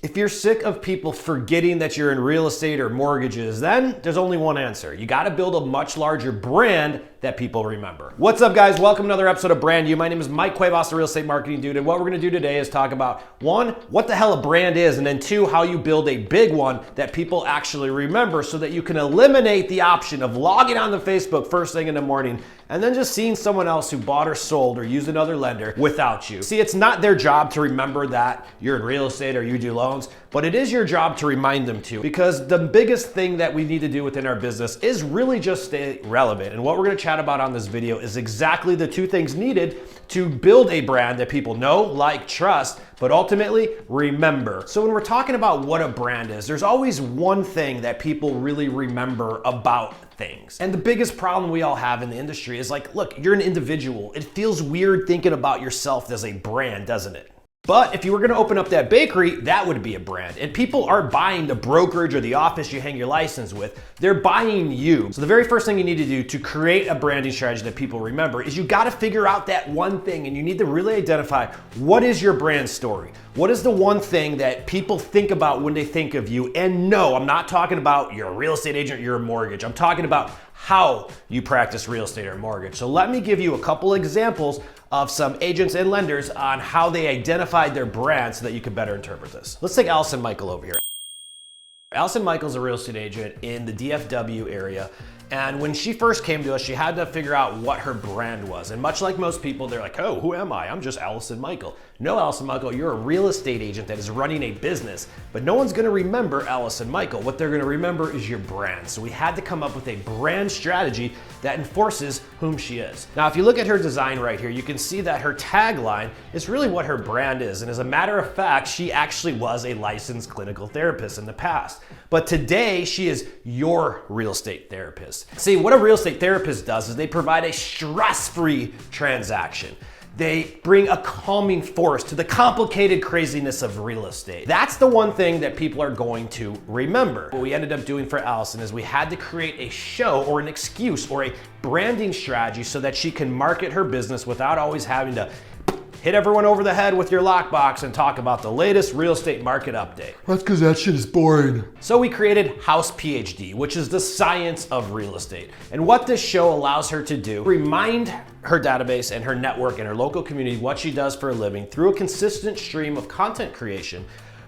If you're sick of people forgetting that you're in real estate or mortgages, then there's only one answer. You gotta build a much larger brand that people remember. What's up, guys? Welcome to another episode of Brand You. My name is Mike Cuevas, the Real Estate Marketing Dude, and what we're gonna do today is talk about, one, what the hell a brand is, and then two, how you build a big one that people actually remember so that you can eliminate the option of logging on to Facebook first thing in the morning and then just seeing someone else who bought or sold or used another lender without you. See, it's not their job to remember that you're in real estate or you do loans, but it is your job to remind them to, because the biggest thing that we need to do within our business is really just stay relevant. And what we're gonna chat about on this video is exactly the two things needed to build a brand that people know, like, trust, but ultimately remember. So when we're talking about what a brand is, there's always one thing that people really remember about things. And the biggest problem we all have in the industry is like, look, you're an individual. It feels weird thinking about yourself as a brand, doesn't it? But if you were gonna open up that bakery, that would be a brand. And people aren't buying the brokerage or the office you hang your license with, they're buying you. So the very first thing you need to do to create a branding strategy that people remember is you gotta figure out that one thing, and you need to really identify what is your brand story. What is the one thing that people think about when they think of you? And no, I'm not talking about you're a real estate agent, you're a mortgage. I'm talking about how you practice real estate or mortgage. So let me give you a couple examples of some agents and lenders on how they identified their brand so that you can better interpret this. Let's take Allison Michael over here. Allison Michael's a real estate agent in the DFW area. And when she first came to us, she had to figure out what her brand was. And much like most people, they're like, oh, who am I? I'm just Allison Michael. No, Allison Michael, you're a real estate agent that is running a business, but no one's gonna remember Allison Michael. What they're gonna remember is your brand. So we had to come up with a brand strategy that enforces whom she is. Now, if you look at her design right here, you can see that her tagline is really what her brand is. And as a matter of fact, she actually was a licensed clinical therapist in the past. But today, she is your real estate therapist. See, what a real estate therapist does is they provide a stress-free transaction. They bring a calming force to the complicated craziness of real estate. That's the one thing that people are going to remember. What we ended up doing for Allison is we had to create a show or an excuse or a branding strategy so that she can market her business without always having to hit everyone over the head with your lockbox and talk about the latest real estate market update. That's because that shit is boring. So we created House PhD, which is the science of real estate. And what this show allows her to do, remind her database and her network and her local community what she does for a living through a consistent stream of content creation,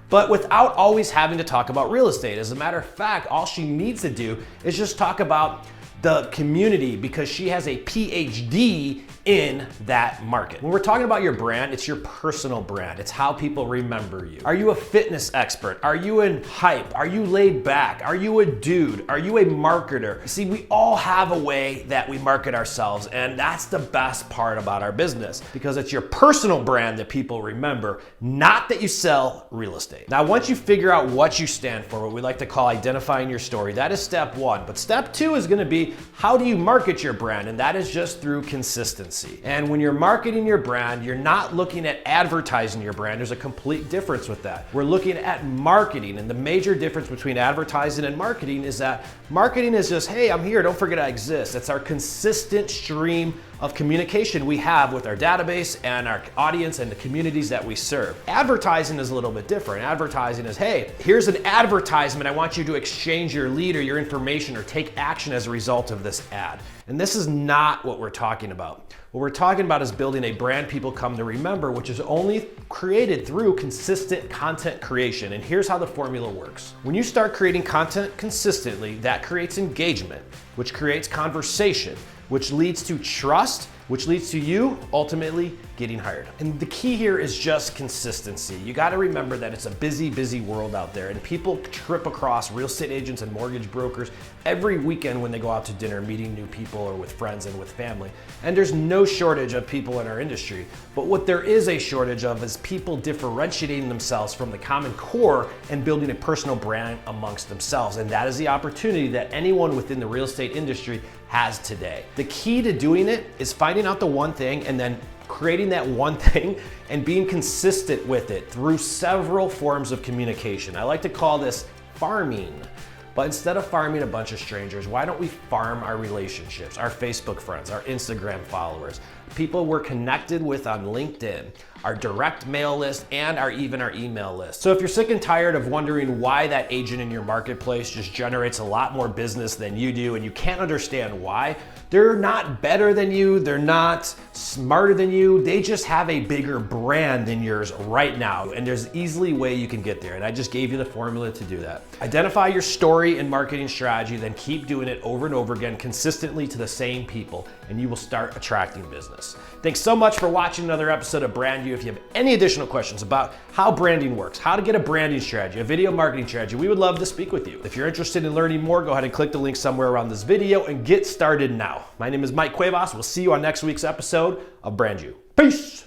but without always having to talk about real estate. As a matter of fact, all she needs to do is just talk about the community, because she has a PhD in that market. When we're talking about your brand, it's your personal brand. It's how people remember you. Are you a fitness expert? Are you in hype? Are you laid back? Are you a dude? Are you a marketer? See, we all have a way that we market ourselves, and that's the best part about our business, because it's your personal brand that people remember, not that you sell real estate. Now, once you figure out what you stand for, what we like to call identifying your story, that is step one. But step two is gonna be, how do you market your brand? And that is just through consistency. And when you're marketing your brand, you're not looking at advertising your brand. There's a complete difference with that. We're looking at marketing, and the major difference between advertising and marketing is that marketing is just, hey, I'm here, don't forget I exist. It's our consistent stream of communication we have with our database and our audience and the communities that we serve. Advertising is a little bit different. Advertising is, hey, here's an advertisement. I want you to exchange your lead or your information or take action as a result of this ad. And this is not what we're talking about. What we're talking about is building a brand people come to remember, which is only created through consistent content creation. And here's how the formula works. When you start creating content consistently, that creates engagement, which creates conversation, which leads to trust, which leads to you ultimately getting hired. And the key here is just consistency. You gotta remember that it's a busy, busy world out there, and people trip across real estate agents and mortgage brokers every weekend when they go out to dinner, meeting new people or with friends and with family. And there's no shortage of people in our industry. But what there is a shortage of is people differentiating themselves from the common core and building a personal brand amongst themselves. And that is the opportunity that anyone within the real estate industry has today. The key to doing it is finding out the one thing and then creating that one thing and being consistent with it through several forms of communication. I like to call this farming. But instead of farming a bunch of strangers, why don't we farm our relationships, our Facebook friends, our Instagram followers? people we're connected with on LinkedIn, our direct mail list, and even our email list. So if you're sick and tired of wondering why that agent in your marketplace just generates a lot more business than you do and you can't understand why, they're not better than you, they're not smarter than you, they just have a bigger brand than yours right now, and there's easily a way you can get there, and I just gave you the formula to do that. Identify your story and marketing strategy, then keep doing it over and over again consistently to the same people, and you will start attracting business. Thanks so much for watching another episode of Brand You. If you have any additional questions about how branding works, how to get a branding strategy, a video marketing strategy, we would love to speak with you. If you're interested in learning more, go ahead and click the link somewhere around this video and get started now. My name is Mike Cuevas. We'll see you on next week's episode of Brand You. Peace.